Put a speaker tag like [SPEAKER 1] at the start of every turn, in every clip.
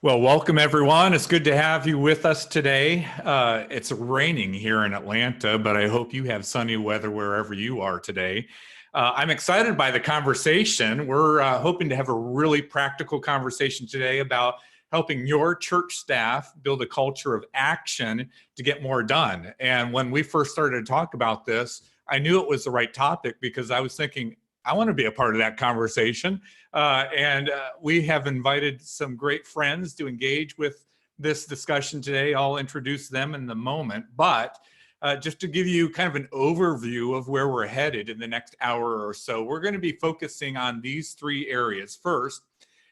[SPEAKER 1] Well, welcome everyone. It's good to have you with us today. It's raining here in Atlanta, but I hope you have sunny weather wherever you are today. I'm excited by the conversation. We're hoping to have a really practical conversation today about helping your church staff build a culture of action to get more done. And when we first started to talk about this, I knew it was the right topic because I was thinking, I want to be a part of that conversation. And we have invited some great friends to engage with this discussion today. I'll introduce them in the moment, but just to give you kind of an overview of where we're headed in the next hour or so, we're going to be focusing on these three areas. First,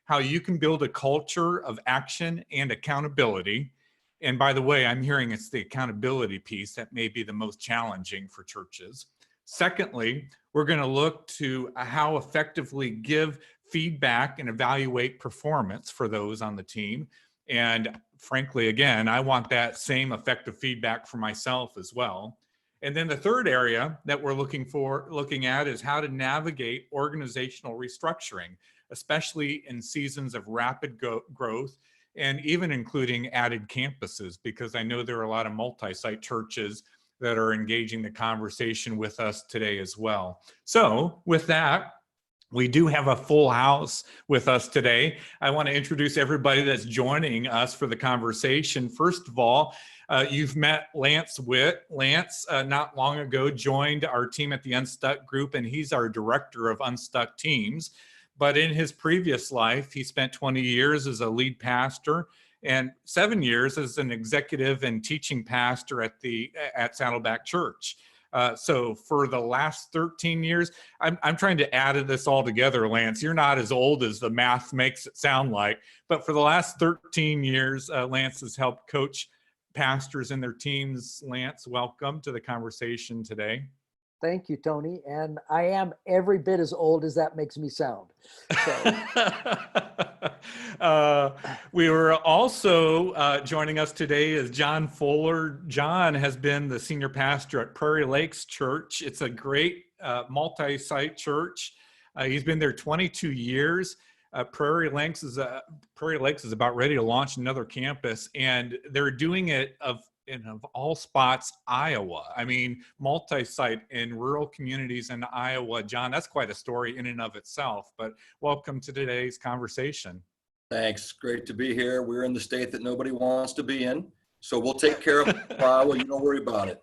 [SPEAKER 1] how you can build a culture of action and accountability. And by the way, I'm hearing it's the accountability piece that may be the most challenging for churches. Secondly, we're going to look to how effectively give feedback and evaluate performance for those on the team. And frankly, again, I want that same effective feedback for myself as well. And then the third area that we're looking at is how to navigate organizational restructuring, especially in seasons of rapid growth and even including added campuses, because I know there are a lot of multi-site churches that are engaging the conversation with us today as well. So with that, we do have a full house with us today. I want to introduce everybody that's joining us for the conversation. First of all, you've met Lance Witt. Lance, not long ago, joined our team at the Unstuck group, and he's our director of Unstuck teams. But in his previous life, he spent 20 years as a lead pastor and 7 years as an executive and teaching pastor at Saddleback Church. So for the last 13 years, I'm trying to add this all together, Lance. You're not as old as the math makes it sound like, but for the last 13 years, Lance has helped coach pastors and their teams. Lance, welcome to the conversation today.
[SPEAKER 2] Thank you, Tony. And I am every bit as old as that makes me sound.
[SPEAKER 1] We were also joining us today is John Fuller. John has been the senior pastor at Prairie Lakes Church. It's a great multi-site church. He's been there 22 years. Prairie Lakes is about ready to launch another campus, and they're doing it of all spots, Iowa. I mean, multi-site in rural communities in Iowa. John, that's quite a story in and of itself, but welcome to today's conversation.
[SPEAKER 3] Thanks. Great to be here. We're in the state that nobody wants to be in, so we'll take care of Iowa. You don't worry about it.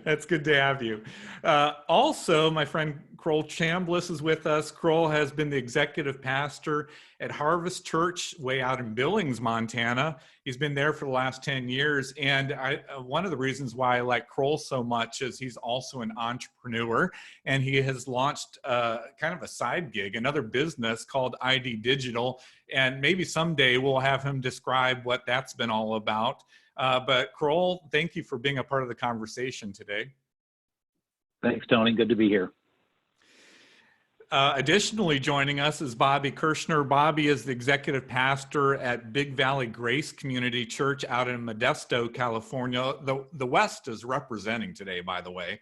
[SPEAKER 1] That's good to have you. Also, my friend Kroll Chambliss is with us. Kroll has been the executive pastor at Harvest Church way out in Billings, Montana. He's been there for the last 10 years. And one of the reasons why I like Kroll so much is he's also an entrepreneur, and he has launched kind of a side gig, another business called ID Digital. And maybe someday we'll have him describe what that's been all about. But Kroll, thank you for being a part of the conversation today.
[SPEAKER 4] Thanks, Tony. Good to be here.
[SPEAKER 1] Additionally, joining us is Bobby Kirshner. Bobby is the executive pastor at Big Valley Grace Community Church out in Modesto, California. The West is representing today, by the way.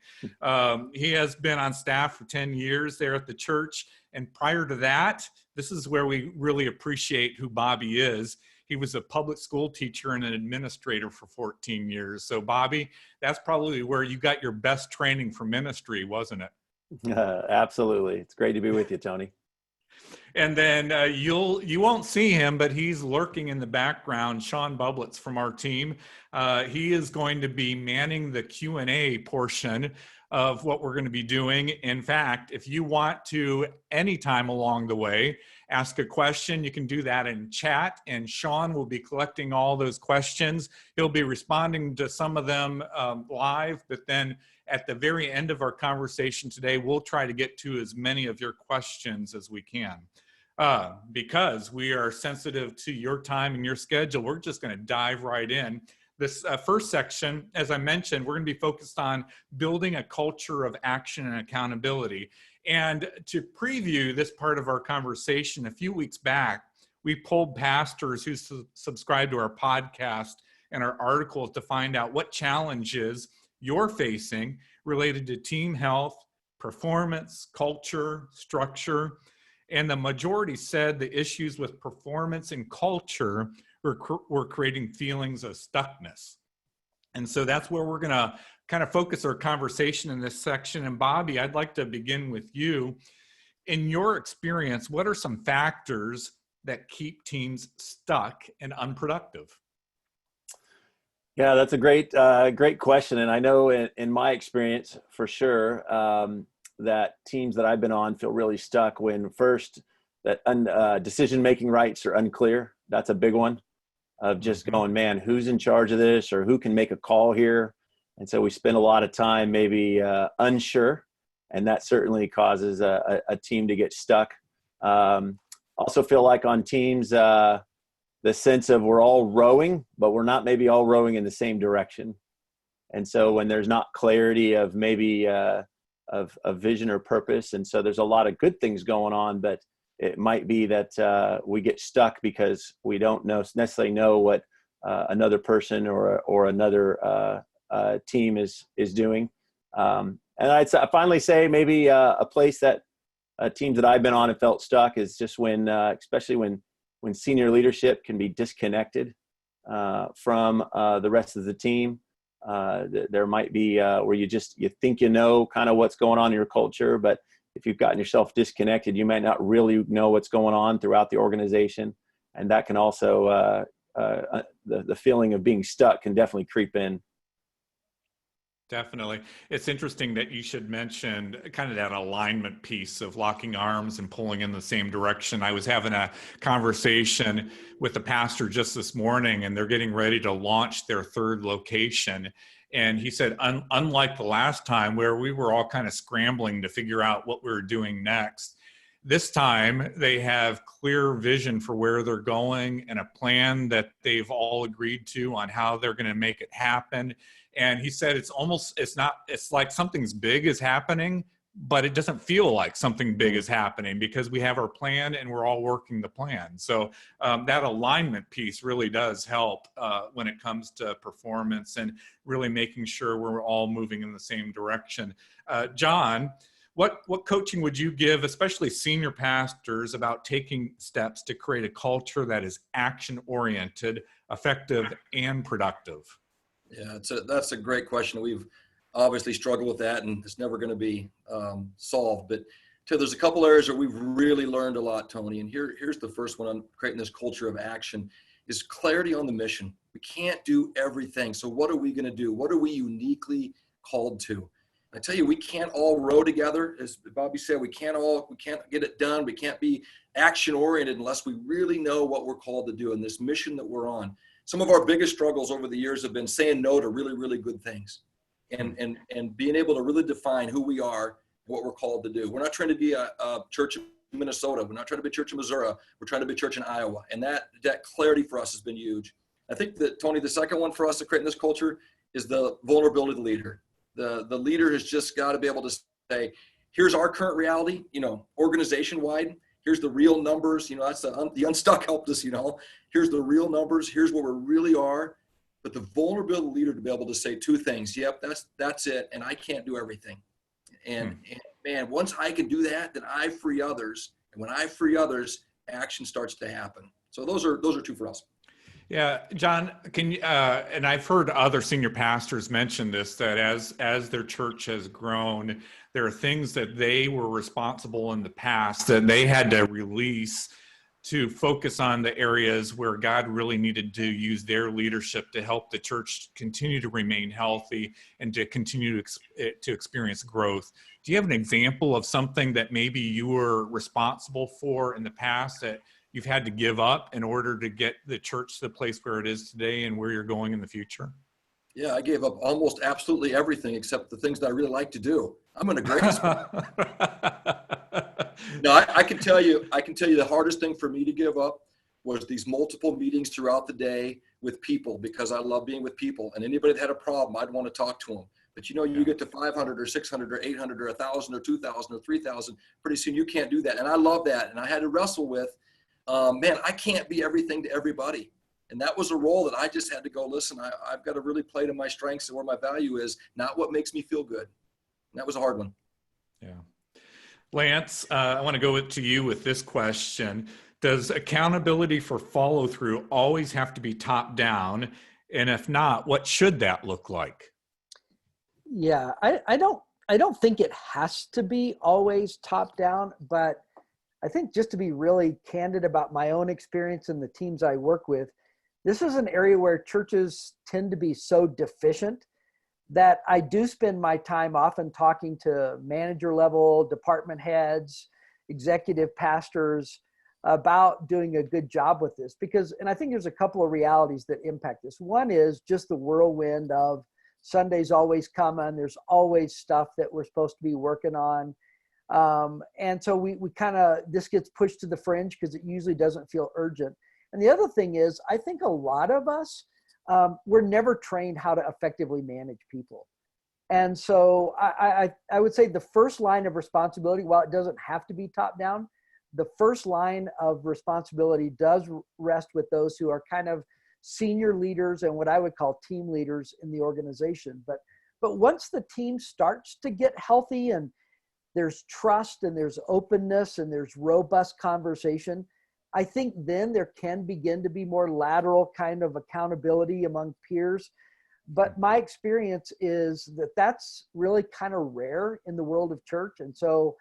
[SPEAKER 1] He has been on staff for 10 years there at the church. And prior to that, this is where we really appreciate who Bobby is. He was a public school teacher and an administrator for 14 years. So Bobby, that's probably where you got your best training for ministry, wasn't it?
[SPEAKER 4] Absolutely. It's great to be with you, Tony.
[SPEAKER 1] And then you won't see him, but he's lurking in the background. Sean Bublitz from our team. He is going to be manning the Q&A portion of what we're going to be doing. In fact, if you want to, anytime along the way, ask a question, you can do that in chat, and Sean will be collecting all those questions. He'll be responding to some of them live, but then at the very end of our conversation today, we'll try to get to as many of your questions as we can. Because we are sensitive to your time and your schedule, we're just going to dive right in. This first section, as I mentioned, we're going to be focused on building a culture of action and accountability. And to preview this part of our conversation, a few weeks back, we polled pastors who subscribe to our podcast and our articles to find out what challenges you're facing related to team health, performance, culture, structure. And the majority said the issues with performance and culture were creating feelings of stuckness. And so that's where we're going to kind of focus our conversation in this section. And Bobby, I'd like to begin with you. In your experience, what are some factors that keep teams stuck and unproductive?
[SPEAKER 4] Yeah, that's a great question. And I know in my experience, for sure, that teams that I've been on feel really stuck when first that decision-making rights are unclear. That's a big one, of just going, man, who's in charge of this, or who can make a call here? And so we spend a lot of time maybe unsure, and that certainly causes a team to get stuck. Also feel like on teams, the sense of we're all rowing, but we're not maybe all rowing in the same direction. And so when there's not clarity of maybe of vision or purpose, and so there's a lot of good things going on, but it might be that we get stuck because we don't necessarily know what another person or another team is doing. And I'd finally say maybe a place that teams that I've been on and felt stuck is just when, especially when senior leadership can be disconnected from the rest of the team. There might be where you think you know kind of what's going on in your culture, but if you've gotten yourself disconnected, you might not really know what's going on throughout the organization. And that can also, the feeling of being stuck can definitely creep in.
[SPEAKER 1] Definitely. It's interesting that you should mention kind of that alignment piece of locking arms and pulling in the same direction. I was having a conversation with the pastor just this morning, and they're getting ready to launch their third location. And he said, unlike the last time where we were all kind of scrambling to figure out what we were doing next, this time they have clear vision for where they're going and a plan that they've all agreed to on how they're going to make it happen. And he said, it's like something's big is happening, but it doesn't feel like something big is happening because we have our plan and we're all working the plan. So that alignment piece really does help when it comes to performance and really making sure we're all moving in the same direction. John, what coaching would you give, especially senior pastors, about taking steps to create a culture that is action-oriented, effective, and productive?
[SPEAKER 3] Yeah, that's a great question. We've obviously struggled with that, and it's never going to be solved. But there's a couple areas where we've really learned a lot, Tony. And here's the first one on creating this culture of action is clarity on the mission. We can't do everything. So what are we going to do? What are we uniquely called to? I tell you, we can't all row together. As Bobby said, we can't get it done. We can't be action oriented unless we really know what we're called to do and this mission that we're on. Some of our biggest struggles over the years have been saying no to really, really good things and being able to really define who we are, what we're called to do. We're not trying to be a church in Minnesota. We're not trying to be a church in Missouri. We're trying to be a church in Iowa. And that clarity for us has been huge. I think that, Tony, the second one for us to create in this culture is the vulnerability of the leader. The leader has just got to be able to say, here's our current reality, organization-wide. Here's the real numbers. That's the Unstuck helped us, Here's the real numbers. Here's where we really are. But the vulnerability leader to be able to say two things. Yep, that's it. And I can't do everything. And man, once I can do that, then I free others. And when I free others, action starts to happen. So those are two for us.
[SPEAKER 1] Yeah, John, can you, and I've heard other senior pastors mention this, that as their church has grown, there are things that they were responsible in the past that they had to release to focus on the areas where God really needed to use their leadership to help the church continue to remain healthy and to continue to experience growth. Do you have an example of something that maybe you were responsible for in the past that you've had to give up in order to get the church to the place where it is today and where you're going in the future?
[SPEAKER 3] Yeah, I gave up almost absolutely everything except the things that I really like to do. I'm in a great spot. No, I can tell you the hardest thing for me to give up was these multiple meetings throughout the day with people, because I love being with people, and anybody that had a problem, I'd want to talk to them. But you get to 500 or 600 or 800 or 1,000 or 2,000 or 3,000, pretty soon you can't do that. And I love that. And I had to wrestle with, man, I can't be everything to everybody. And that was a role that I just had to go, listen, I've got to really play to my strengths and where my value is, not what makes me feel good. And that was a hard one.
[SPEAKER 1] Yeah. Lance, I want to go to you with this question. Does accountability for follow through always have to be top down? And if not, what should that look like?
[SPEAKER 2] Yeah, I don't think it has to be always top down, but I think just to be really candid about my own experience and the teams I work with, this is an area where churches tend to be so deficient that I do spend my time often talking to manager level, department heads, executive pastors about doing a good job with this because, and I think there's a couple of realities that impact this. One is just the whirlwind of Sunday's always coming. There's always stuff that we're supposed to be working on. And so we kind of, this gets pushed to the fringe because it usually doesn't feel urgent. And the other thing is, I think a lot of us, we're never trained how to effectively manage people. And so I would say the first line of responsibility, while it doesn't have to be top down, the first line of responsibility does rest with those who are kind of senior leaders and what I would call team leaders in the organization. But once the team starts to get healthy and there's trust and there's openness and there's robust conversation, I think then there can begin to be more lateral kind of accountability among peers. But my experience is that that's really kind of rare in the world of church. And so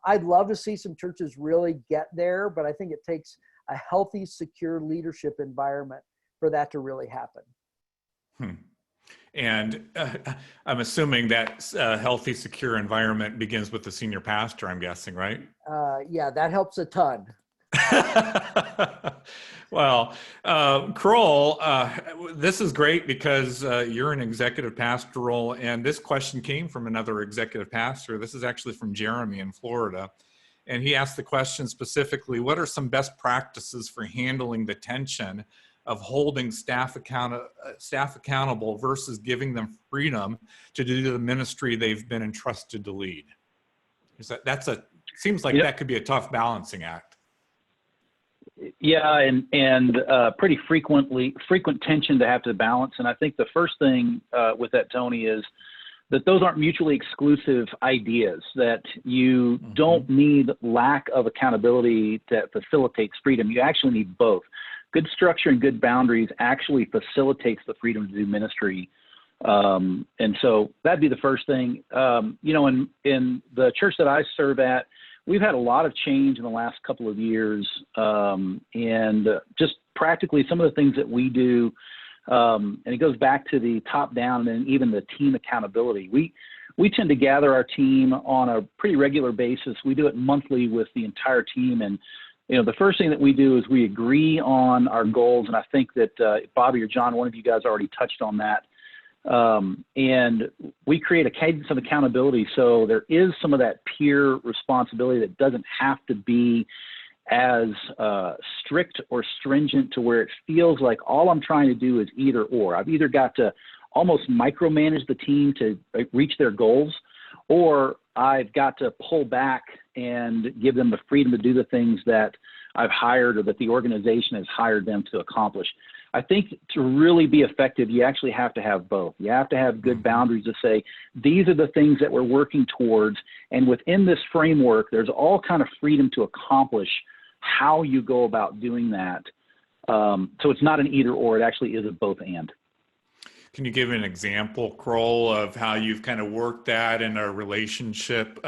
[SPEAKER 2] I'd love to see some churches really get there, but I think it takes a healthy, secure leadership environment for that to really happen.
[SPEAKER 1] And I'm assuming that healthy, secure environment begins with the senior pastor, I'm guessing, right?
[SPEAKER 2] Yeah, that helps a ton.
[SPEAKER 1] Well, Kroll, this is great because you're an executive pastoral, and this question came from another executive pastor. This is actually from Jeremy in Florida. And he asked the question specifically, what are some best practices for handling the tension of holding staff accountable versus giving them freedom to do the ministry they've been entrusted to lead? Seems like that could be a tough balancing act.
[SPEAKER 5] Yeah, and pretty frequent tension to have to balance. And I think the first thing with that, Tony, is that those aren't mutually exclusive ideas, that you don't need lack of accountability that facilitates freedom. You actually need both. Good structure and good boundaries actually facilitates the freedom to do ministry. And so that'd be the first thing. In the church that I serve at, we've had a lot of change in the last couple of years, and just practically some of the things that we do, and it goes back to the top down and even the team accountability. We tend to gather our team on a pretty regular basis. We do it monthly with the entire team, and the first thing that we do is we agree on our goals, and I think that Bobby or John, one of you guys already touched on that. And we create a cadence of accountability. So there is some of that peer responsibility that doesn't have to be as strict or stringent to where it feels like all I'm trying to do is either or. I've either got to almost micromanage the team to reach their goals, or I've got to pull back and give them the freedom to do the things that I've hired or that the organization has hired them to accomplish. I think to really be effective, you actually have to have both. You have to have good boundaries to say, these are the things that we're working towards. And within this framework, there's all kind of freedom to accomplish how you go about doing that. So it's not an either or, it actually is a both and.
[SPEAKER 1] Can you give an example, Kroll, of how you've kind of worked that in a relationship,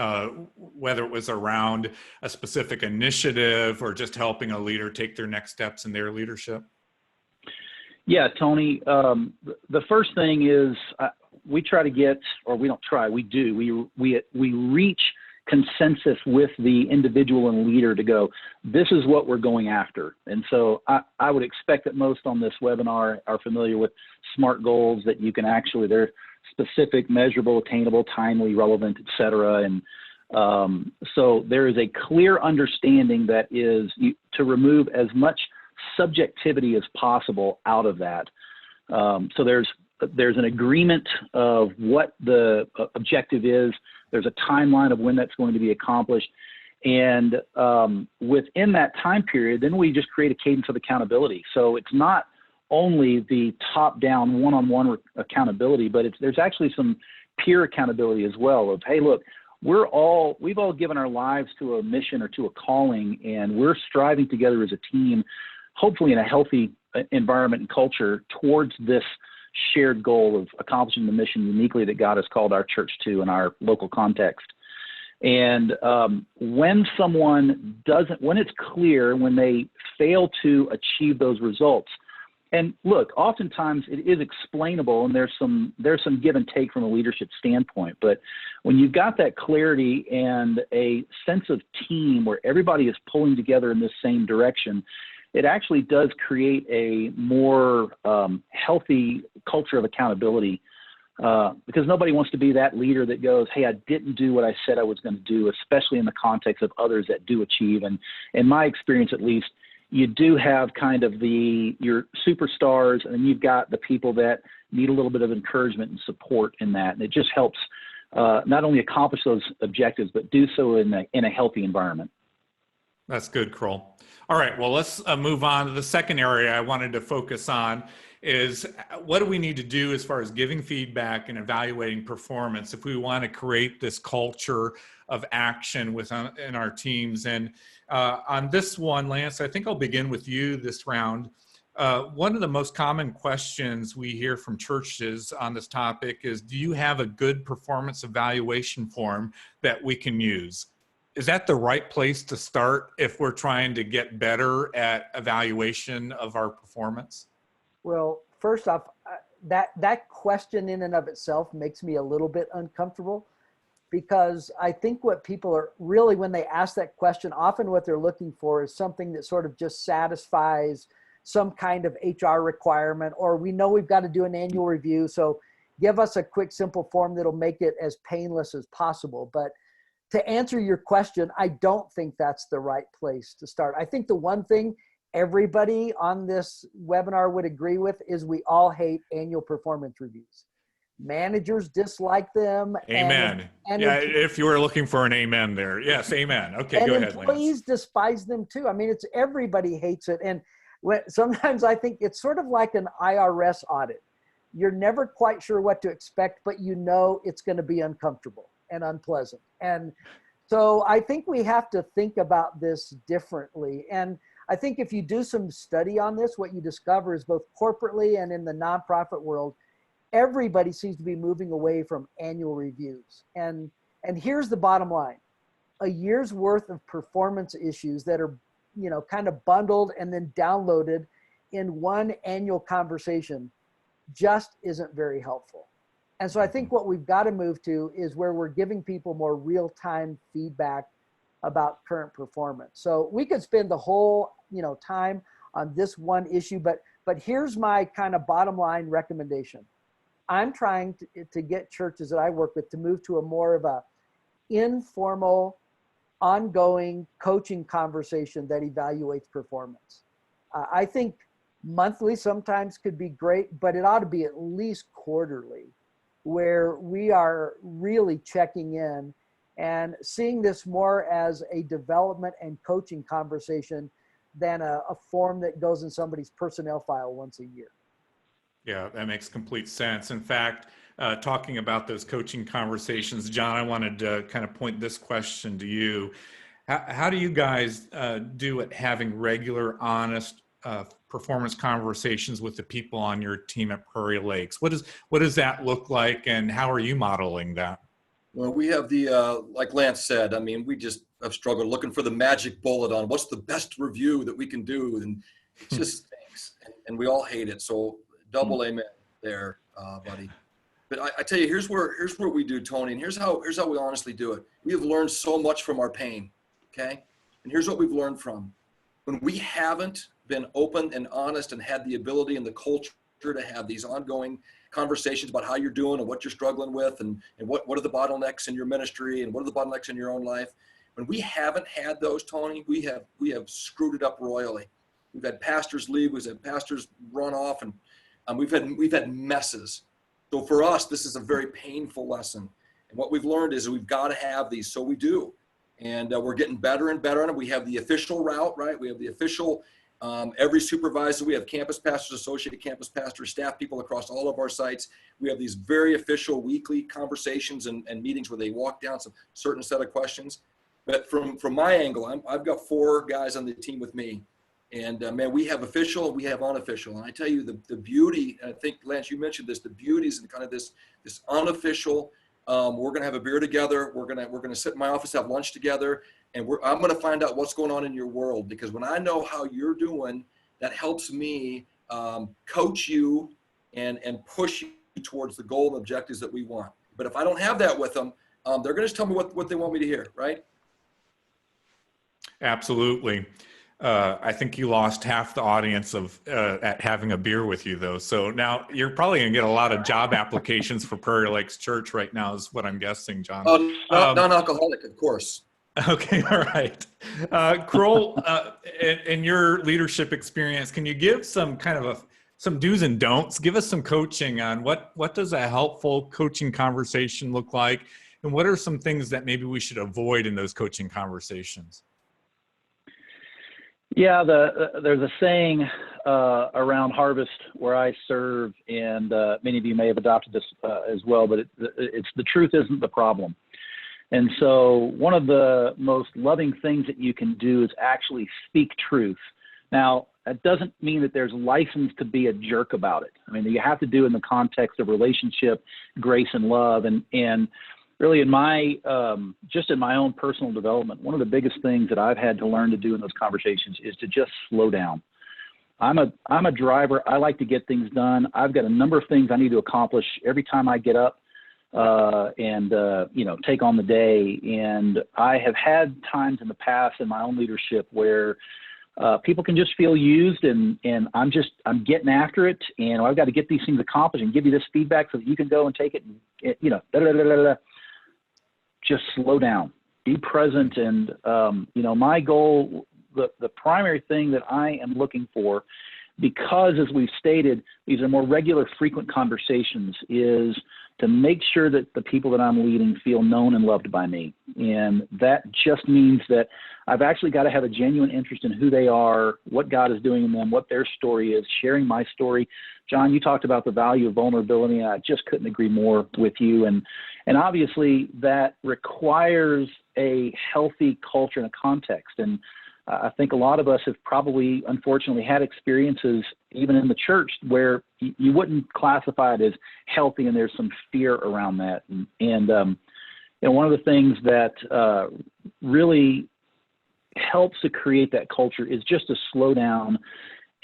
[SPEAKER 1] whether it was around a specific initiative or just helping a leader take their next steps in their leadership?
[SPEAKER 5] Yeah, Tony, the first thing is we try to get, or we don't try, we do, we reach consensus with the individual and leader to go, this is what we're going after. And so I would expect that most on this webinar are familiar with SMART goals, that you can actually, they're specific, measurable, attainable, timely, relevant, et cetera. And so there is a clear understanding that is to remove as much subjectivity as possible out of that. So there's an agreement of what the objective is. There's a timeline of when that's going to be accomplished. And within that time period, then we just create a cadence of accountability. So it's not only the top-down one-on-one accountability, but there's actually some peer accountability as well of, hey, look, we've all given our lives to a mission or to a calling, and we're striving together as a team, hopefully in a healthy environment and culture, towards this shared goal of accomplishing the mission uniquely that God has called our church to in our local context. And when it's clear, when they fail to achieve those results, and look, oftentimes it is explainable, and there's some give and take from a leadership standpoint. But when you've got that clarity and a sense of team where everybody is pulling together in this same direction, it actually does create a more healthy culture of accountability, because nobody wants to be that leader that goes, hey, I didn't do what I said I was going to do, especially in the context of others that do achieve. And in my experience, at least, you do have kind of your superstars, and you've got the people that need a little bit of encouragement and support in that. And it just helps not only accomplish those objectives, but do so in a healthy environment.
[SPEAKER 1] That's good, Kroll. All right, well, let's move on to the second area I wanted to focus on is what do we need to do as far as giving feedback and evaluating performance if we want to create this culture of action in our teams. And on this one, Lance, I think I'll begin with you this round. One of the most common questions we hear from churches on this topic is, do you have a good performance evaluation form that we can use? Is that the right place to start if we're trying to get better at evaluation of our performance?
[SPEAKER 2] Well, first off, that question in and of itself makes me a little bit uncomfortable, because I think what people are really, when they ask that question, often what they're looking for is something that sort of just satisfies some kind of HR requirement, or we know we've got to do an annual review, so give us a quick, simple form that'll make it as painless as possible. But to answer your question, I don't think that's the right place to start. I think the one thing everybody on this webinar would agree with is we all hate annual performance reviews. Managers dislike them.
[SPEAKER 1] Amen.
[SPEAKER 2] And
[SPEAKER 1] yeah, if you were looking for an amen there. Yes, amen. Okay, go ahead, Lance.
[SPEAKER 2] Employees despise them too. I mean, everybody hates it. And sometimes I think it's sort of like an IRS audit. You're never quite sure what to expect, but you know it's going to be uncomfortable and unpleasant. And so I think we have to think about this differently. And I think if you do some study on this, what you discover is both corporately and in the nonprofit world, everybody seems to be moving away from annual reviews. And here's the bottom line. A year's worth of performance issues that are, kind of bundled and then downloaded in one annual conversation just isn't very helpful. And so I think what we've got to move to is where we're giving people more real-time feedback about current performance. So we could spend the whole, time on this one issue, but here's my kind of bottom line recommendation. I'm trying to get churches that I work with to move to a more of a informal, ongoing coaching conversation that evaluates performance. I think monthly sometimes could be great, but it ought to be at least quarterly, where we are really checking in and seeing this more as a development and coaching conversation than a form that goes in somebody's personnel file once a year.
[SPEAKER 1] Yeah, that makes complete sense. In fact, talking about those coaching conversations, John, I wanted to kind of point this question to you. How do you guys do at having regular, honest performance conversations with the people on your team at Prairie Lakes? What does that look like, and how are you modeling that?
[SPEAKER 3] Well, we have like Lance said, I mean, we just have struggled looking for the magic bullet on what's the best review that we can do. And it just stinks. And we all hate it. So double amen there, buddy. But I tell you, here's what we do, Tony. And here's how we honestly do it. We have learned so much from our pain. Okay. And here's what we've learned from. When we haven't been open and honest and had the ability and the culture to have these ongoing conversations about how you're doing and what you're struggling with and what are the bottlenecks in your ministry and what are the bottlenecks in your own life. When we haven't had those, Tony, we have screwed it up royally. We've had pastors leave, we've had pastors run off, and we've had messes. So for us, this is a very painful lesson. And what we've learned is we've got to have these. So we do. And we're getting better and better on it. We have the official route, right? We have the official Every supervisor, we have campus pastors, associate campus pastors, staff people across all of our sites. We have these very official weekly conversations and meetings where they walk down some certain set of questions. But from my angle, I've got 4 guys on the team with me. And man, we have official, we have unofficial. And I tell you, the beauty, and I think, Lance, you mentioned this, the beauty is in kind of this unofficial, we're going to have a beer together. We're going to sit in my office, have lunch together. And I'm going to find out what's going on in your world, because when I know how you're doing, that helps me coach you and push you towards the goal and objectives that we want. But if I don't have that with them, they're going to just tell me what they want me to hear, right?
[SPEAKER 1] Absolutely. I think you lost half the audience of at having a beer with you, though. So now you're probably going to get a lot of job applications for Prairie Lakes Church right now, is what I'm guessing, John.
[SPEAKER 3] Oh, non-alcoholic, of course.
[SPEAKER 1] Okay, all right. Kroll, in your leadership experience, can you give some kind of some do's and don'ts? Give us some coaching on what does a helpful coaching conversation look like, and what are some things that maybe we should avoid in those coaching conversations?
[SPEAKER 5] Yeah, there's a saying around Harvest where I serve, and many of you may have adopted this as well, but it's the truth isn't the problem. And so one of the most loving things that you can do is actually speak truth. Now, that doesn't mean that there's license to be a jerk about it. I mean, you have to do it in the context of relationship, grace, and love. And really in my, just in my own personal development, one of the biggest things that I've had to learn to do in those conversations is to just slow down. I'm a driver. I like to get things done. I've got a number of things I need to accomplish every time I get up and take on the day. And I have had times in the past in my own leadership where people can just feel used, and I'm getting after it, and I've got to get these things accomplished and give you this feedback so that you can go and take it and, just slow down, be present. And, my goal, the primary thing that I am looking for, because as we've stated, these are more regular, frequent conversations, is to make sure that the people that I'm leading feel known and loved by me. And that just means that I've actually got to have a genuine interest in who they are, what God is doing in them, what their story is, sharing my story. John, you talked about the value of vulnerability, and I just couldn't agree more with you. And obviously that requires a healthy culture and a context. And I think a lot of us have probably, unfortunately, had experiences even in the church where you wouldn't classify it as healthy, and there's some fear around that. And one of the things that really helps to create that culture is just to slow down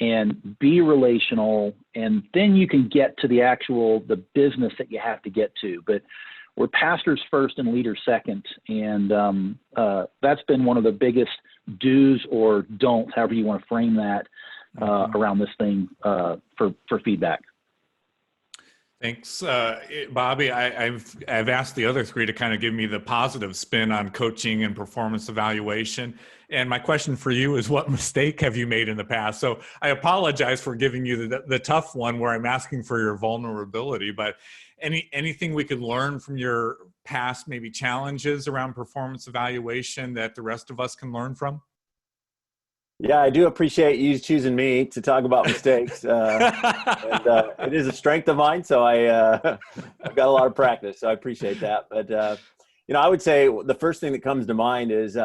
[SPEAKER 5] and be relational, and then you can get to the business that you have to get to. But we're pastors first and leaders second, and that's been one of the biggest do's or don'ts, however you want to frame that, around this thing for feedback.
[SPEAKER 1] Thanks, Bobby. I've asked the other 3 to kind of give me the positive spin on coaching and performance evaluation. And my question for you is, what mistake have you made in the past? So I apologize for giving you the tough one where I'm asking for your vulnerability, but anything we could learn from your past maybe challenges around performance evaluation that the rest of us can learn from?
[SPEAKER 4] Yeah, I do appreciate you choosing me to talk about mistakes. It is a strength of mine, so I've got a lot of practice, so I appreciate that. But, I would say the first thing that comes to mind is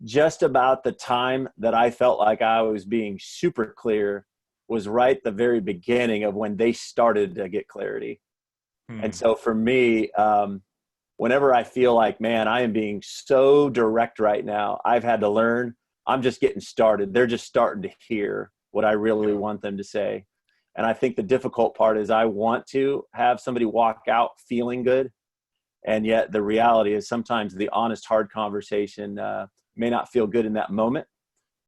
[SPEAKER 4] just about the time that I felt like I was being super clear was right at the very beginning of when they started to get clarity. And so for me, whenever I feel like, man, I am being so direct right now, I've had to learn I'm just getting started. They're just starting to hear what I really want them to say. And I think the difficult part is I want to have somebody walk out feeling good. And yet the reality is sometimes the honest, hard conversation may not feel good in that moment,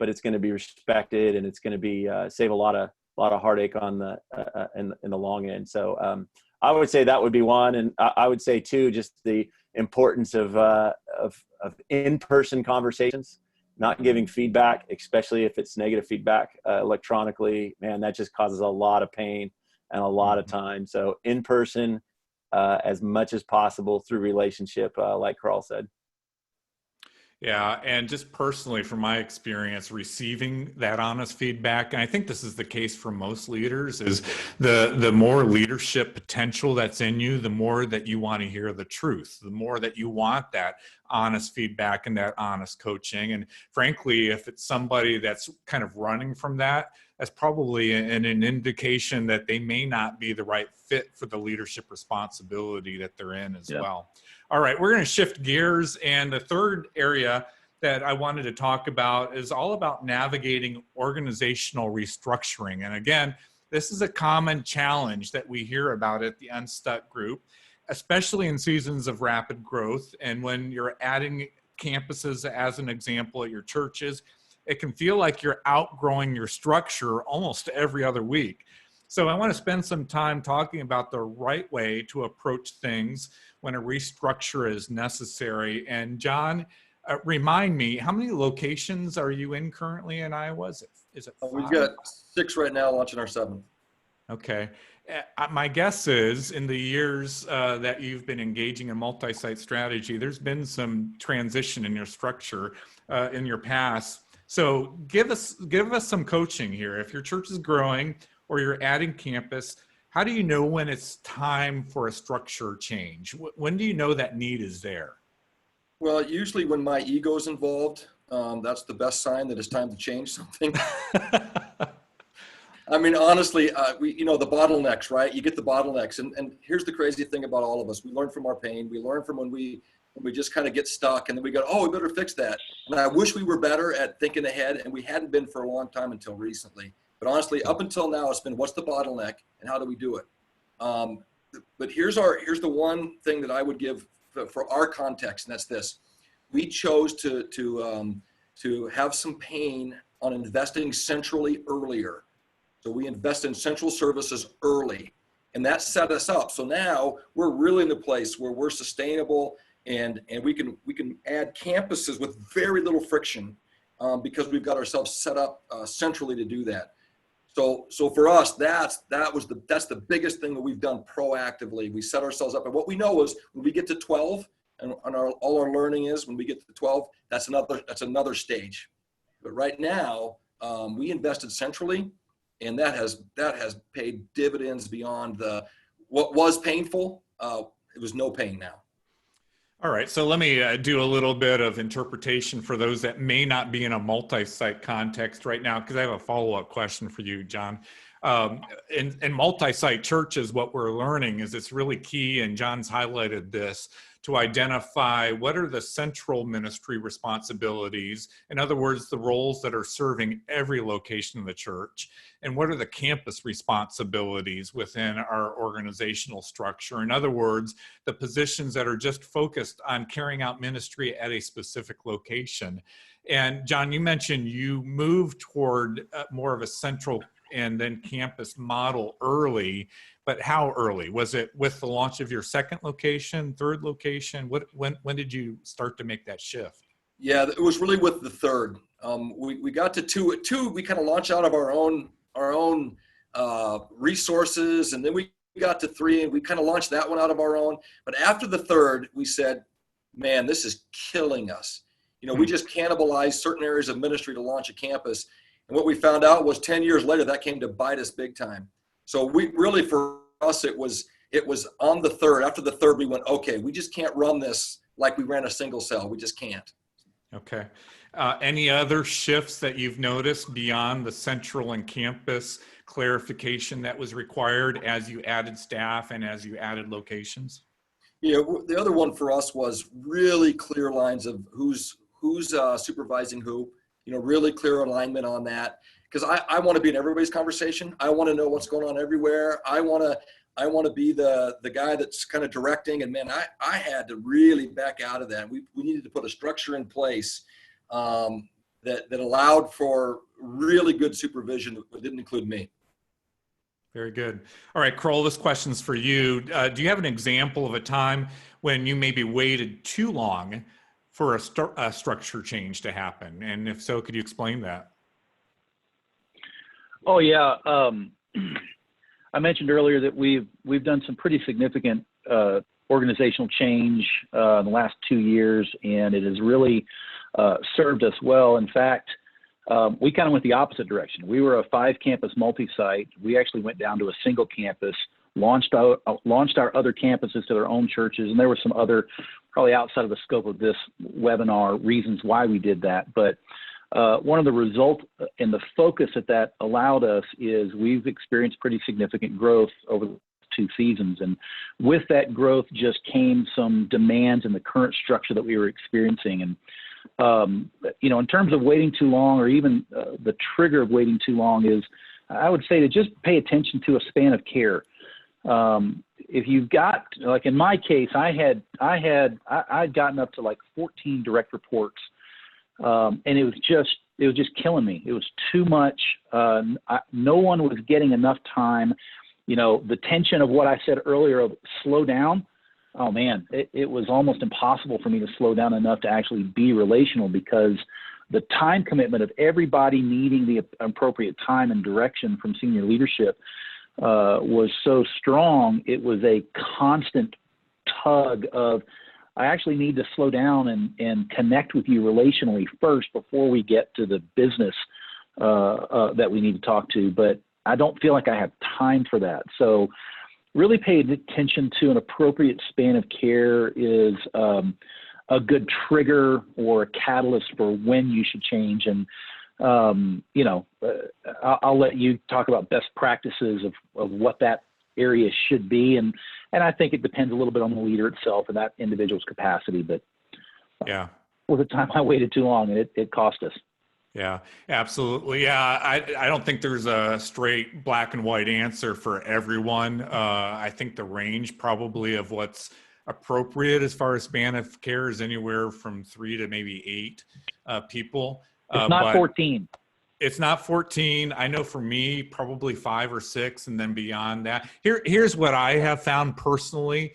[SPEAKER 4] but it's going to be respected, and it's going to be save a lot of heartache on the in the long end. So I would say that would be one. And I would say too, just the importance of in-person conversations. Not giving feedback, especially if it's negative feedback electronically, man, that just causes a lot of pain and a lot of time. So in person, as much as possible through relationship, like Carl said.
[SPEAKER 1] Yeah, and just personally, from my experience, receiving that honest feedback, and I think this is the case for most leaders, is the more leadership potential that's in you, the more that you want to hear the truth, the more that you want that honest feedback and that honest coaching. And frankly, if it's somebody that's kind of running from that, that's probably an indication that they may not be the right fit for the leadership responsibility that they're in as well. All right, we're going to shift gears. And the third area that I wanted to talk about is all about navigating organizational restructuring. And again, this is a common challenge that we hear about at the Unstuck group, especially in seasons of rapid growth. And when you're adding campuses, as an example, at your churches, it can feel like you're outgrowing your structure almost every other week. So I want to spend some time talking about the right way to approach things when a restructure is necessary. And John, remind me, how many locations are you in currently in Iowa? Is it 5?
[SPEAKER 3] We've got 6 right now, launching our 7th.
[SPEAKER 1] Okay. My guess is in the years that you've been engaging in multi-site strategy, there's been some transition in your structure in your past. So give us some coaching here. If your church is growing or you're adding campus, how do you know when it's time for a structure change? When do you know that need is there?
[SPEAKER 3] Well, usually when my ego is involved, that's the best sign that it's time to change something. I mean, honestly, the bottlenecks, right? You get the bottlenecks. And here's the crazy thing about all of us. We learn from our pain. We learn from when we just kind of get stuck, and then we go, oh, we better fix that. And I wish we were better at thinking ahead, and we hadn't been for a long time until recently. But honestly, up until now, it's been what's the bottleneck and how do we do it? But here's the one thing that I would give for our context, and that's this. We chose to have some pain on investing centrally earlier. So we invest in central services early, and that set us up. So now we're really in a place where we're sustainable, and we can add campuses with very little friction because we've got ourselves set up centrally to do that. So for us, that's the biggest thing that we've done proactively. We set ourselves up, and what we know is when we get to 12, and all our learning is when we get to 12, that's another stage. But right now, we invested centrally, and that has paid dividends beyond what was painful. It was no pain now.
[SPEAKER 1] All right, so let me do a little bit of interpretation for those that may not be in a multi-site context right now, because I have a follow-up question for you, John. In multi-site churches, what we're learning is it's really key, and John's highlighted this, to identify what are the central ministry responsibilities, in other words, the roles that are serving every location of the church, and what are the campus responsibilities within our organizational structure. In other words, the positions that are just focused on carrying out ministry at a specific location. And John, you mentioned you moved toward more of a central and then campus model early, but how early? Was it with the launch of your 2nd location, 3rd location? When did you start to make that shift?
[SPEAKER 3] Yeah, it was really with the 3rd. We got to 2. At 2, we kind of launched out of our own resources, and then we got to 3, and we kind of launched that one out of our own. But after the 3rd, we said, man, this is killing us. We just cannibalized certain areas of ministry to launch a campus. And what we found out was 10 years later, that came to bite us big time. So we really, for us, it was on the 3rd. After the 3rd, we went, okay, we just can't run this like we ran a single cell. We just can't.
[SPEAKER 1] Okay. Any other shifts that you've noticed beyond the central and campus clarification that was required as you added staff and as you added locations?
[SPEAKER 3] Yeah, the other one for us was really clear lines of who's supervising who. Really clear alignment on that, because I want to be in everybody's conversation. I want to know what's going on everywhere. I want to be the guy that's kind of directing. And man, I had to really back out of that. We needed to put a structure in place that allowed for really good supervision that didn't include me.
[SPEAKER 1] Very good. All right, Kroll, this question's for you. Do you have an example of a time when you maybe waited too long for a structure change to happen? And if so, could you explain that?
[SPEAKER 5] Oh yeah, I mentioned earlier that we've done some pretty significant organizational change in the last 2 years, and it has really served us well. In fact, we kind of went the opposite direction. We were a 5-campus multi-site. We actually went down to a single campus, launched our other campuses to their own churches, and there were some other, probably outside of the scope of this webinar, reasons why we did that. But one of the results and the focus that allowed us is we've experienced pretty significant growth over the 2 seasons. And with that growth just came some demands in the current structure that we were experiencing. And in terms of waiting too long, or even the trigger of waiting too long, is I would say to just pay attention to a span of care. If you've got, like in my case, I'd gotten up to like 14 direct reports, and it was just killing me. It was too much. No one was getting enough time. The tension of what I said earlier of slow down. Oh man, it was almost impossible for me to slow down enough to actually be relational, because the time commitment of everybody needing the appropriate time and direction from senior leadership was so strong. It was a constant tug of, I actually need to slow down and connect with you relationally first before we get to the business that we need to talk to. But I don't feel like I have time for that. So really pay attention to an appropriate span of care is a good trigger or a catalyst for when you should change. And, I'll let you talk about best practices of what that area should be. And I think it depends a little bit on the leader itself and that individual's capacity. But
[SPEAKER 1] yeah,
[SPEAKER 5] for the time I waited too long, it cost us.
[SPEAKER 1] Yeah, absolutely. Yeah, I don't think there's a straight black and white answer for everyone. I think the range probably of what's appropriate as far as span of care is anywhere from 3 to maybe 8 people.
[SPEAKER 5] It's not 14.
[SPEAKER 1] It's not 14. I know for me, probably 5 or 6, and then beyond that. Here's what I have found personally.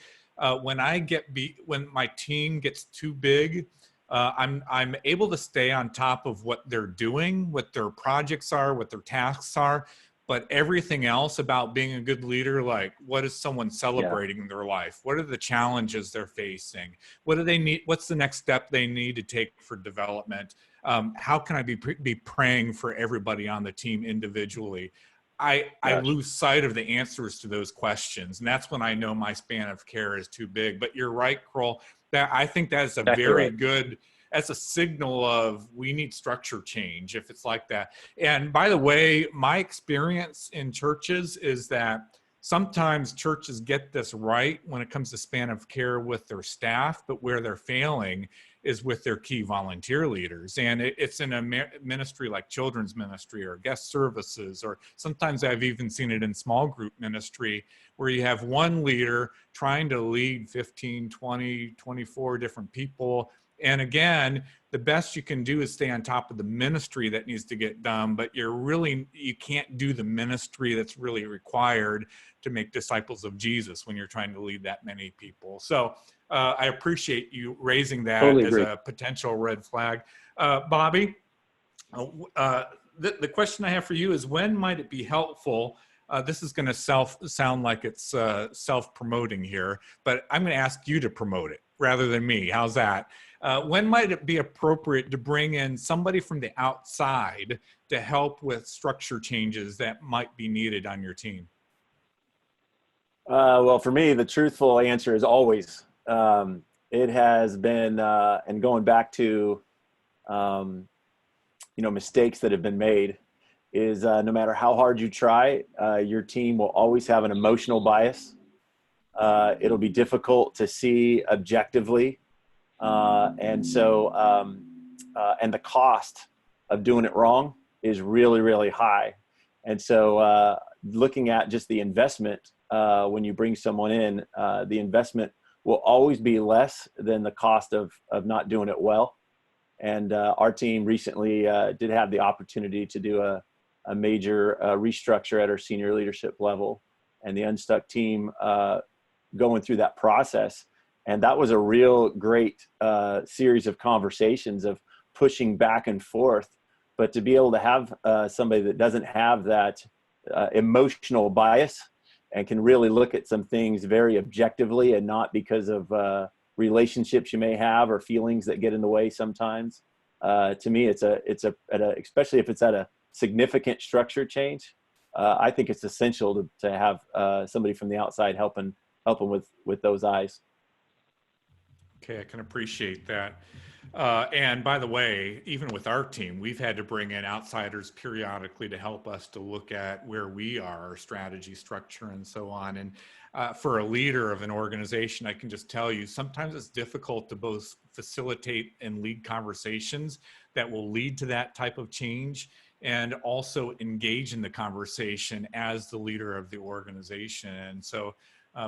[SPEAKER 1] When my team gets too big, I'm able to stay on top of what they're doing, what their projects are, what their tasks are, but everything else about being a good leader, like what is someone celebrating in their life? What are the challenges they're facing? What do they need? What's the next step they need to take for development? How can I be praying for everybody on the team individually? I lose sight of the answers to those questions. And that's when I know my span of care is too big. But you're right, Kroll. That I think that's a very good, that's a signal of we need structure change if it's like that. And by the way, my experience in churches is that sometimes churches get this right when it comes to span of care with their staff, but where they're failing is with their key volunteer leaders. And it's in a ministry like children's ministry or guest services, or sometimes I've even seen it in small group ministry where you have one leader trying to lead 15, 20, 24 different people. And again, the best you can do is stay on top of the ministry that needs to get done, but you can't do the ministry that's really required to make disciples of Jesus when you're trying to lead that many people. So I appreciate you raising that as a potential red flag. Bobby, the question I have for you is, when might it be helpful? This is going to sound like it's self-promoting here, but I'm going to ask you to promote it rather than me. How's that? When might it be appropriate to bring in somebody from the outside to help with structure changes that might be needed on your team?
[SPEAKER 4] Well, for me, the truthful answer is always. It has been, and going back to, mistakes that have been made, is no matter how hard you try, your team will always have an emotional bias. It'll be difficult to see objectively. And the cost of doing it wrong is really, really high. And so looking at just the investment, when you bring someone in, the investment will always be less than the cost of not doing it well. And our team recently did have the opportunity to do a major restructure at our senior leadership level, and the Unstuck team going through that process. And that was a real great series of conversations of pushing back and forth. But to be able to have somebody that doesn't have that emotional bias and can really look at some things very objectively and not because of relationships you may have or feelings that get in the way sometimes, to me, especially if it's at a significant structure change. I think it's essential to have somebody from the outside helping with those eyes.
[SPEAKER 1] Okay, I can appreciate that. And by the way, even with our team, we've had to bring in outsiders periodically to help us to look at where we are, our strategy, structure, and so on. And for a leader of an organization, I can just tell you, sometimes it's difficult to both facilitate and lead conversations that will lead to that type of change, and also engage in the conversation as the leader of the organization. And so,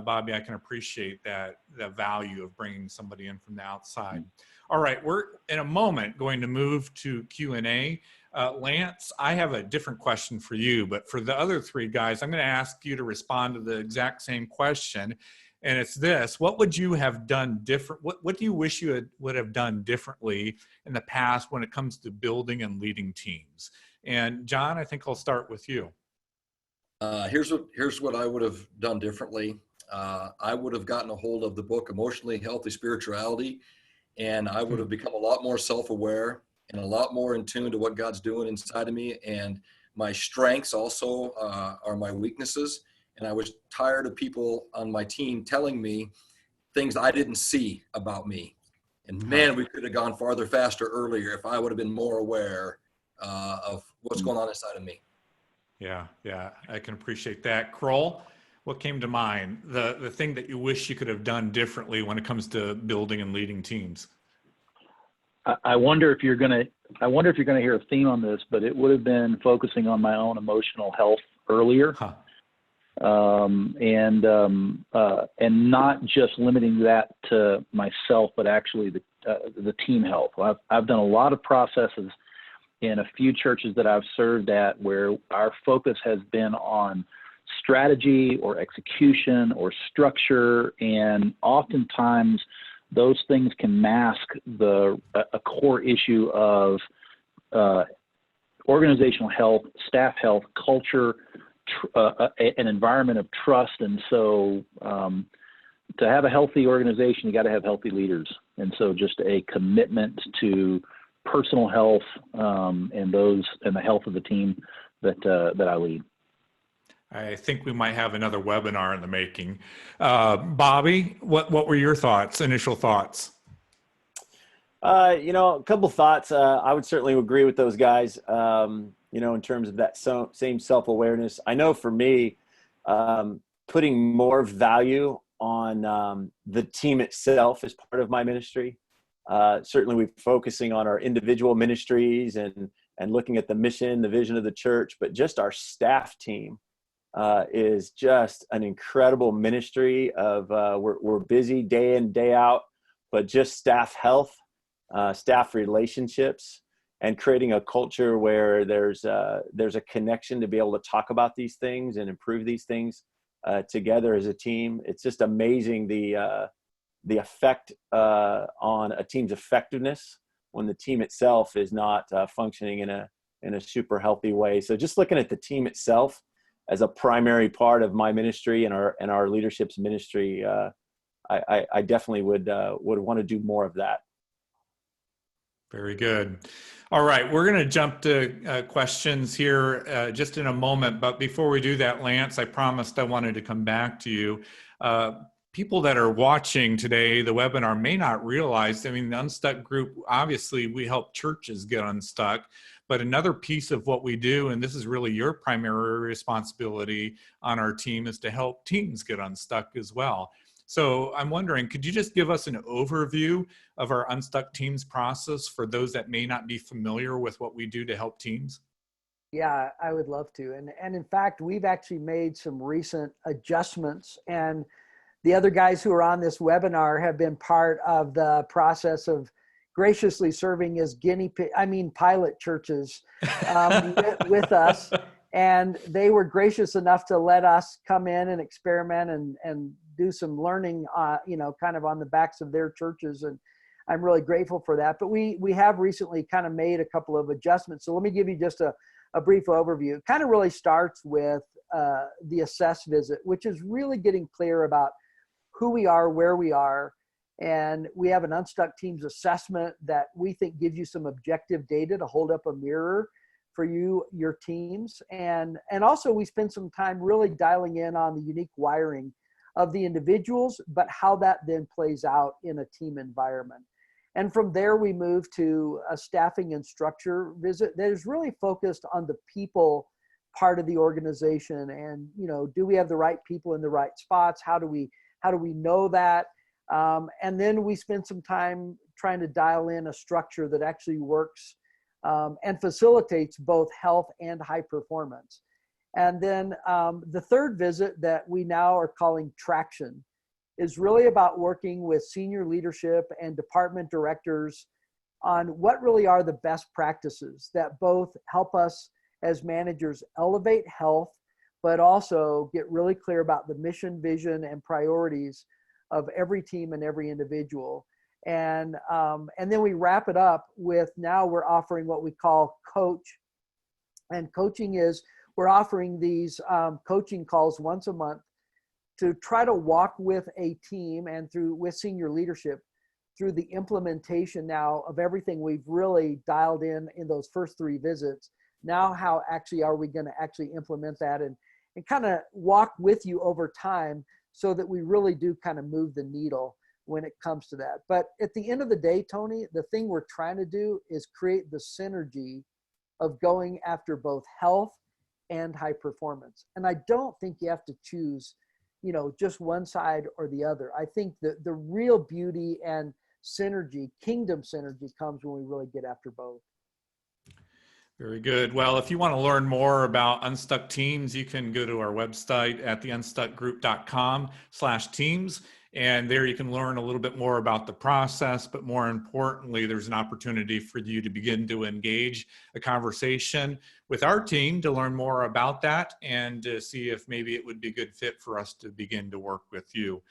[SPEAKER 1] Bobby, I can appreciate the value of bringing somebody in from the outside. All right, we're in a moment going to move to Q&A. Lance, I have a different question for you, but for the other three guys, I'm going to ask you to respond to the exact same question. And it's this: what would you have done different? What do you wish you would have done differently in the past when it comes to building and leading teams? And John, I think I'll start with you.
[SPEAKER 3] Here's what I would have done differently. I would have gotten a hold of the book Emotionally Healthy Spirituality, and I would have become a lot more self-aware and a lot more in tune to what God's doing inside of me. And my strengths also are my weaknesses. And I was tired of people on my team telling me things I didn't see about me. And man, we could have gone farther, faster, earlier if I would have been more aware of what's going on inside of me.
[SPEAKER 1] Yeah, I can appreciate that. Kroll, what came to mind? The thing that you wish you could have done differently when it comes to building and leading teams?
[SPEAKER 5] I wonder if you're gonna hear a theme on this, but it would have been focusing on my own emotional health earlier, and not just limiting that to myself, but actually the team health. I've done a lot of processes in a few churches that I've served at where our focus has been on strategy or execution or structure, and oftentimes those things can mask a core issue of organizational health, staff health, culture, an environment of trust. And so to have a healthy organization, you got to have healthy leaders. And so just a commitment to personal health and the health of the team that I lead.
[SPEAKER 1] I think we might have another webinar in the making. Bobby, what were your initial thoughts?
[SPEAKER 4] A couple thoughts. I would certainly agree with those guys, in terms of that same self-awareness. I know for me, putting more value on the team itself as part of my ministry. Certainly we're focusing on our individual ministries and looking at the mission, the vision of the church, but just our staff team is just an incredible ministry of we're busy day in, day out, but just staff health, staff relationships, and creating a culture where there's a connection to be able to talk about these things and improve these things together as a team. It's just amazing the effect on a team's effectiveness when the team itself is not functioning in a super healthy way. So just looking at the team itself as a primary part of my ministry and our leadership's ministry, I definitely would want to do more of that.
[SPEAKER 1] Very good. All right, we're going to jump to questions here just in a moment. But before we do that, Lance, I promised I wanted to come back to you. People that are watching today, the webinar, may not realize, the Unstuck group, obviously we help churches get unstuck, but another piece of what we do, and this is really your primary responsibility on our team, is to help teams get unstuck as well. So I'm wondering, could you just give us an overview of our Unstuck Teams process for those that may not be familiar with what we do to help teams?
[SPEAKER 2] Yeah, I would love to. And in fact, we've actually made some recent adjustments, and the other guys who are on this webinar have been part of the process of graciously serving as pilot churches with us. And they were gracious enough to let us come in and experiment and do some learning, kind of on the backs of their churches. And I'm really grateful for that. But we have recently kind of made a couple of adjustments. So let me give you just a brief overview. It kind of really starts with the assess visit, which is really getting clear about who we are, where we are, And we have an Unstuck Teams assessment that we think gives you some objective data to hold up a mirror for you, your teams. And also we spend some time really dialing in on the unique wiring of the individuals, but how that then plays out in a team environment. And from there, we move to a staffing and structure visit that is really focused on the people part of the organization. And, you know, do we have the right people in the right spots? How do we know that? And then we spend some time trying to dial in a structure that actually works and facilitates both health and high performance. And then the third visit that we now are calling Traction is really about working with senior leadership and department directors on what really are the best practices that both help us as managers elevate health, but also get really clear about the mission, vision, and priorities of every team and every individual. And then we wrap it up with, now we're offering what we call coach. And coaching is, we're offering these coaching calls once a month to try to walk with a team and with senior leadership through the implementation now of everything we've really dialed in those first 3 visits. Now, how actually are we going to actually implement that and kind of walk with you over time so that we really do kind of move the needle when it comes to that. But at the end of the day, Tony, the thing we're trying to do is create the synergy of going after both health and high performance. And I don't think you have to choose, you know, just one side or the other. I think that the real beauty and synergy, kingdom synergy, comes when we really get after both.
[SPEAKER 1] Very good. Well, if you want to learn more about Unstuck Teams, you can go to our website at theunstuckgroup.com/teams. And there you can learn a little bit more about the process, but more importantly, there's an opportunity for you to begin to engage a conversation with our team to learn more about that and to see if maybe it would be a good fit for us to begin to work with you.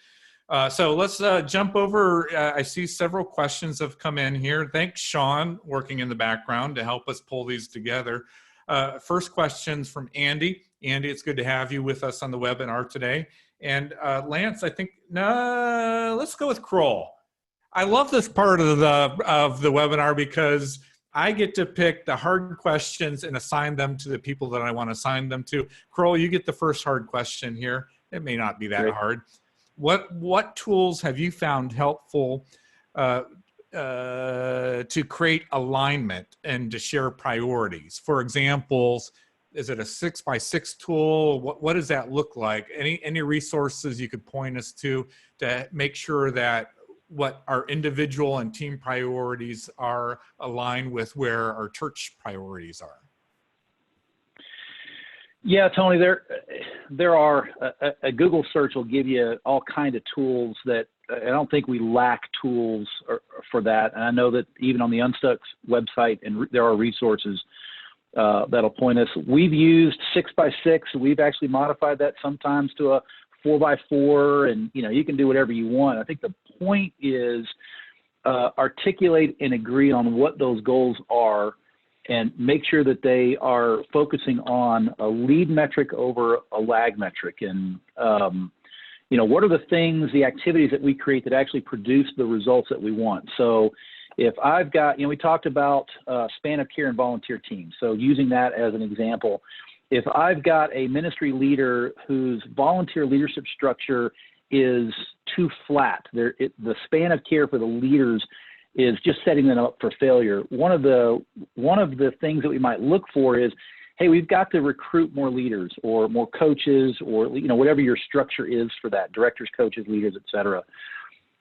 [SPEAKER 1] So let's jump over. I see several questions have come in here. Thanks, Sean, working in the background to help us pull these together. First question's from Andy. Andy, it's good to have you with us on the webinar today. And Lance, I think, no, let's go with Kroll. I love this part of the webinar because I get to pick the hard questions and assign them to the people that I want to assign them to. Kroll, you get the first hard question here. It may not be that
[SPEAKER 4] Great.
[SPEAKER 1] hard. What tools have you found helpful to create alignment and to share priorities? For example, is it a 6x6 tool? What does that look like? Any resources you could point us to make sure that what our individual and team priorities are aligned with where our church priorities are?
[SPEAKER 5] Yeah, Tony, there are a Google search will give you all kind of tools that I don't think we lack tools for that. And I know that even on the Unstuck's website, and there are resources that'll point us. We've used 6x6. We've actually modified that sometimes to a 4x4, and you can do whatever you want. I think the point is articulate and agree on what those goals are, and make sure that they are focusing on a lead metric over a lag metric. And, what are the things, the activities that we create that actually produce the results that we want? So if I've got, we talked about span of care and volunteer teams. So using that as an example, if I've got a ministry leader whose volunteer leadership structure is too flat, the span of care for the leaders is just setting them up for failure. One of the things that we might look for is, hey, we've got to recruit more leaders or more coaches, or whatever your structure is for that, directors, coaches, leaders, et cetera.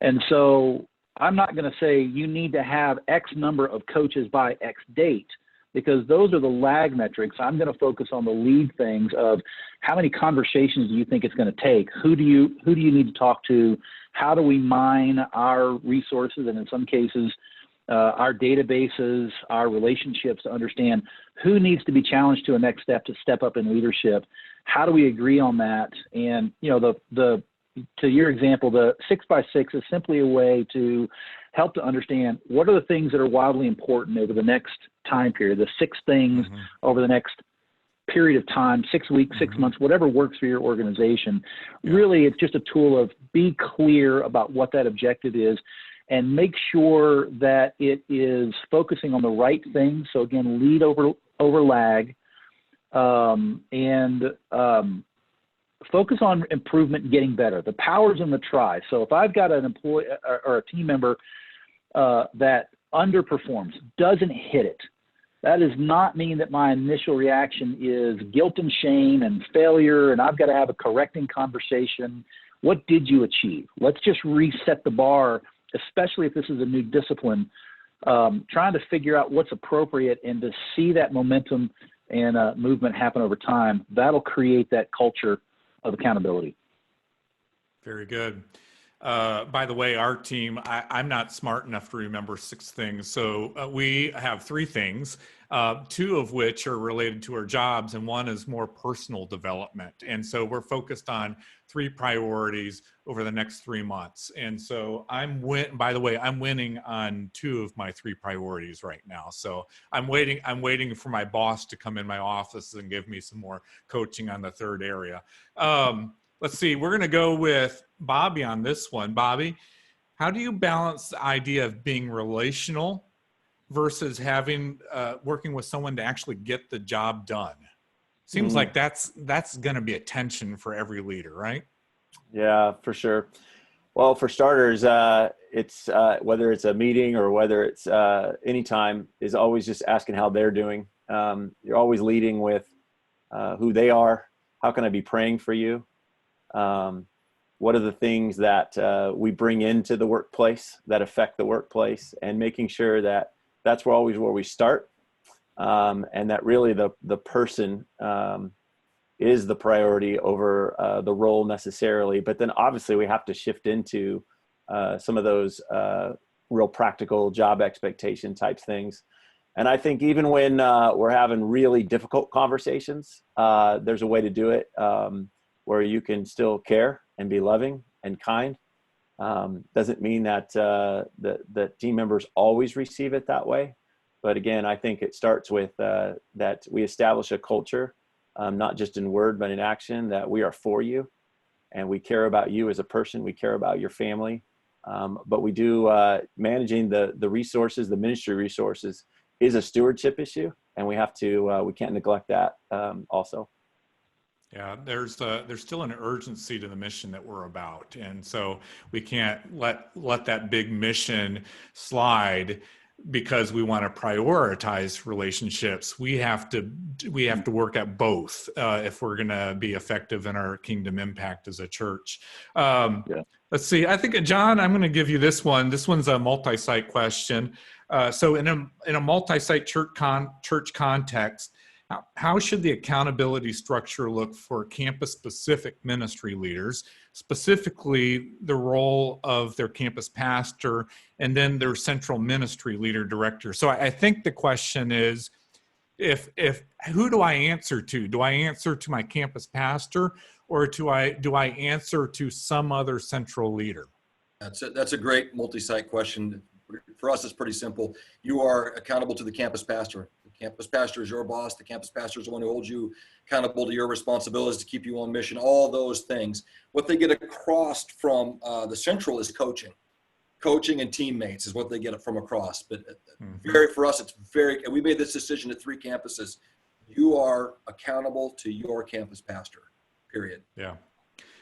[SPEAKER 5] And so I'm not going to say you need to have X number of coaches by X date, because those are the lag metrics. I'm going to focus on the lead things of how many conversations do you think it's going to take? Who do you need to talk to? How do we mine our resources, and in some cases, our databases, our relationships, to understand who needs to be challenged to a next step to step up in leadership? How do we agree on that? And to your example, the 6x6 is simply a way to help to understand what are the things that are wildly important over the next time period, the 6 things over the next period of time, 6 weeks, 6 months, whatever works for your organization. Really, it's just a tool of be clear about what that objective is and make sure that it is focusing on the right things. So again, lead over lag, and focus on improvement and getting better. The power's in the try. So if I've got an employee or a team member that underperforms, doesn't hit it, that does not mean that my initial reaction is guilt and shame and failure, and I've got to have a correcting conversation. What did you achieve? Let's just reset the bar, especially if this is a new discipline, trying to figure out what's appropriate and to see that momentum and movement happen over time. That'll create that culture of accountability.
[SPEAKER 1] Very good. By the way, our team, I'm not smart enough to remember 6 things. So we have 3 things, 2 of which are related to our jobs, and 1 is more personal development. And so we're focused on 3 priorities over the next 3 months. And so by the way, I'm winning on 2 of my 3 priorities right now. So I'm waiting for my boss to come in my office and give me some more coaching on the 3rd area. Let's see, we're going to go with Bobby on this one. Bobby, how do you balance the idea of being relational versus having working with someone to actually get the job done? Seems like that's going to be a tension for every leader, right?
[SPEAKER 4] Yeah, for sure. Well, for starters, it's whether it's a meeting or whether it's any time, is always just asking how they're doing. You're always leading with who they are. How can I be praying for you? What are the things that we bring into the workplace that affect the workplace, and making sure that that's always where we start, and that really the person is the priority over the role necessarily. But then obviously we have to shift into some of those real practical job expectation type things. And I think even when we're having really difficult conversations, there's a way to do it where you can still care and be loving and kind. Doesn't mean that the team members always receive it that way. But again, I think it starts with that we establish a culture, not just in word, but in action, that we are for you and we care about you as a person. We care about your family. But we do managing the resources, the ministry resources is a stewardship issue. And we can't neglect that also.
[SPEAKER 1] Yeah, there's still an urgency to the mission that we're about, and so we can't let that big mission slide because we want to prioritize relationships. We have to work at both if we're going to be effective in our kingdom impact as a church. Let's see. I think, John, I'm going to give you this one. This one's a multi-site question. So in a multi-site church context, how should the accountability structure look for campus-specific ministry leaders, specifically the role of their campus pastor and then their central ministry leader director? So I think the question is, if who do I answer to? Do I answer to my campus pastor, or do I answer to some other central leader?
[SPEAKER 3] That's a great multi-site question. For us, it's pretty simple. You are accountable to the campus pastor. The campus pastor is your boss. The campus pastor is the one who holds you accountable to your responsibilities to keep you on mission, all those things. What they get across from the central is coaching. Coaching and teammates is what they get from across. But for us, we made this decision at 3 campuses. You are accountable to your campus pastor, period.
[SPEAKER 1] Yeah.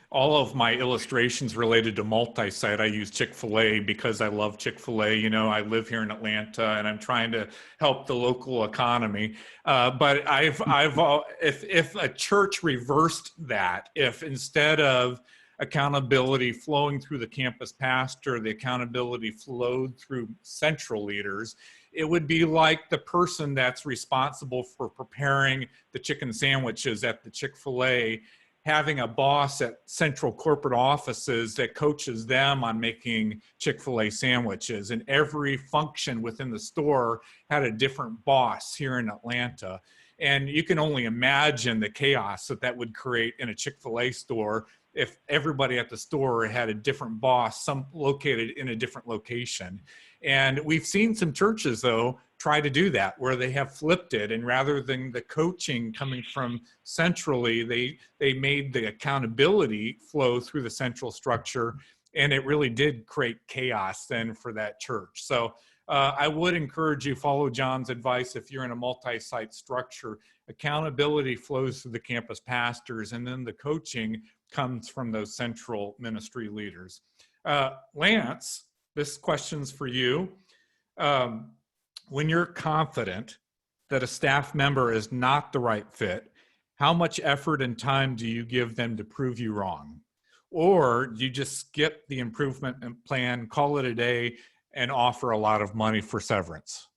[SPEAKER 1] All of my illustrations related to multi-site, I use Chick-fil-A because I love Chick-fil-A. You know, I live here in Atlanta and I'm trying to help the local economy. But if a church reversed that, if instead of accountability flowing through the campus pastor, the accountability flowed through central leaders, it would be like the person that's responsible for preparing the chicken sandwiches at the Chick-fil-A having a boss at central corporate offices that coaches them on making Chick-fil-A sandwiches. And every function within the store had a different boss here in Atlanta. And you can only imagine the chaos that would create in a Chick-fil-A store if everybody at the store had a different boss, some located in a different location. And we've seen some churches, though, try to do that, where they have flipped it, and rather than the coaching coming from centrally, they made the accountability flow through the central structure, and it really did create chaos then for that church. So I would encourage you, follow John's advice. If you're in a multi-site structure, accountability flows through the campus pastors, and then the coaching comes from those central ministry leaders. Lance, this question's for you. When you're confident that a staff member is not the right fit, how much effort and time do you give them to prove you wrong? Or do you just skip the improvement plan, call it a day, and offer a lot of money for severance?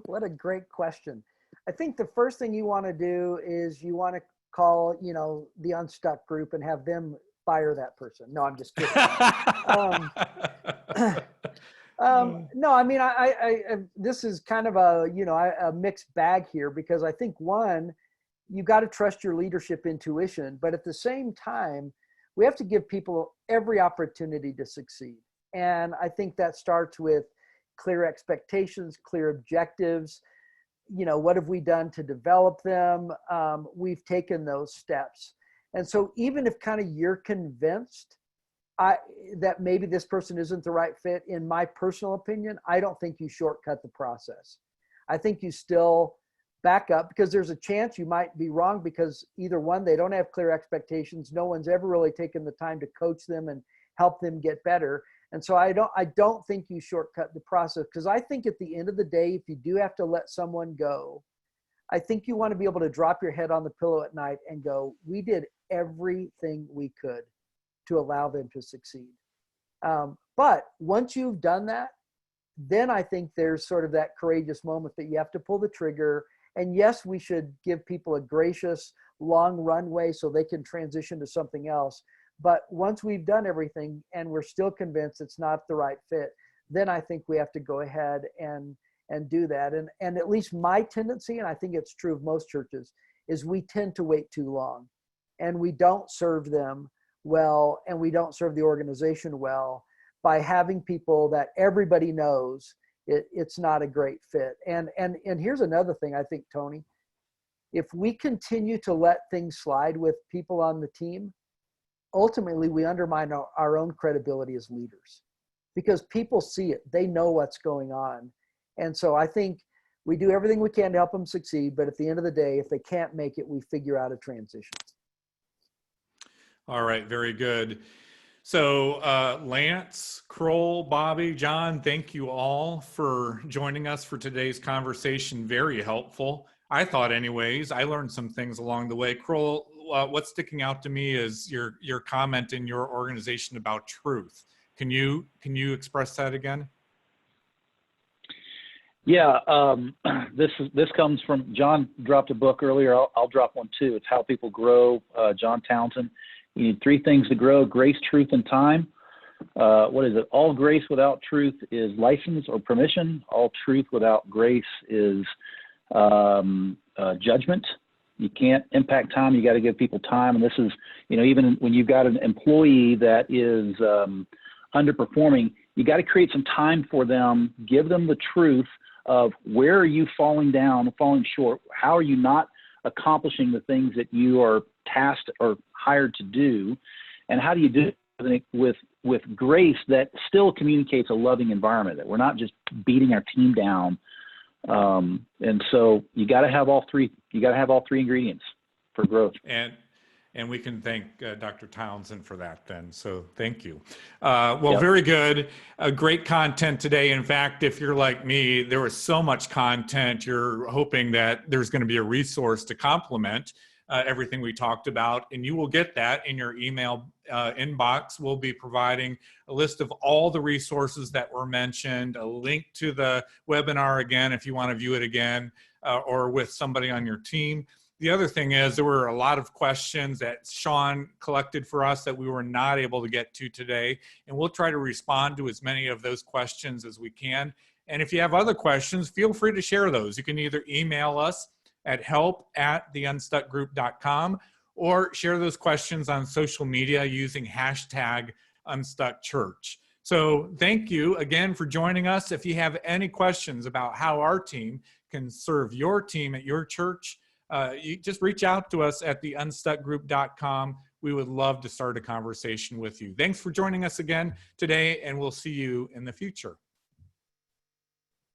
[SPEAKER 2] What a great question. I think the first thing you want to do is you want to call, the Unstuck group and have them fire that person. No, I'm just kidding. No, I mean, I this is kind of a mixed bag here, because I think, one, you got to trust your leadership intuition, but at the same time, we have to give people every opportunity to succeed. And I think that starts with clear expectations, clear objectives. What have we done to develop them? We've taken those steps. And so even if kind of you're convinced that maybe this person isn't the right fit, in my personal opinion, I don't think you shortcut the process. I think you still back up, because there's a chance you might be wrong, because either one, they don't have clear expectations. No one's ever really taken the time to coach them and help them get better. And so I don't think you shortcut the process, because I think at the end of the day, if you do have to let someone go, I think you want to be able to drop your head on the pillow at night and go, we did everything we could to allow them to succeed. But once you've done that, then I think there's sort of that courageous moment that you have to pull the trigger. And yes, we should give people a gracious long runway so they can transition to something else. But once we've done everything and we're still convinced it's not the right fit, then I think we have to go ahead and do that. And at least my tendency, and I think it's true of most churches, is we tend to wait too long, and we don't serve them well, and we don't serve the organization well by having people that everybody knows it's not a great fit. And here's another thing, I think, Tony, if we continue to let things slide with people on the team, ultimately we undermine our own credibility as leaders, because people see it, they know what's going on. And so I think we do everything we can to help them succeed, but at the end of the day, if they can't make it, we figure out a transition.
[SPEAKER 1] All right, very good. So Lance, Kroll, Bobby, John, thank you all for joining us for today's conversation. Very helpful. I thought anyways, I learned some things along the way. Kroll, what's sticking out to me is your comment in your organization about truth. Can you express that again?
[SPEAKER 5] Yeah, this comes from, John dropped a book earlier. I'll drop one too. It's How People Grow, John Townsend. You need three things to grow: grace, truth, and time. What is it? All grace without truth is license or permission. All truth without grace is judgment. You can't impact time. You got to give people time. And this is, even when you've got an employee that is underperforming, you got to create some time for them, give them the truth of where are you falling down, falling short? How are you not accomplishing the things that you are tasked or hired to do? And how do you do it with grace that still communicates a loving environment, that we're not just beating our team down. And so you got to have all three. You got to have all three ingredients for growth.
[SPEAKER 1] And we can thank Dr. Townsend for that then. So thank you. Well, Very good. Great content today. In fact, if you're like me, there was so much content, you're hoping that there's going to be a resource to complement everything we talked about. And you will get that in your email inbox. We'll be providing a list of all the resources that were mentioned, a link to the webinar again, if you want to view it again, or with somebody on your team. The other thing is there were a lot of questions that Sean collected for us that we were not able to get to today, and we'll try to respond to as many of those questions as we can. And if you have other questions, feel free to share those. You can either email us at help@theunstuckgroup.com or share those questions on social media using #UnstuckChurch. So thank you again for joining us. If you have any questions about how our team can serve your team at your church, you just reach out to us at theunstuckgroup.com. We would love to start a conversation with you. Thanks for joining us again today, and we'll see you in the future.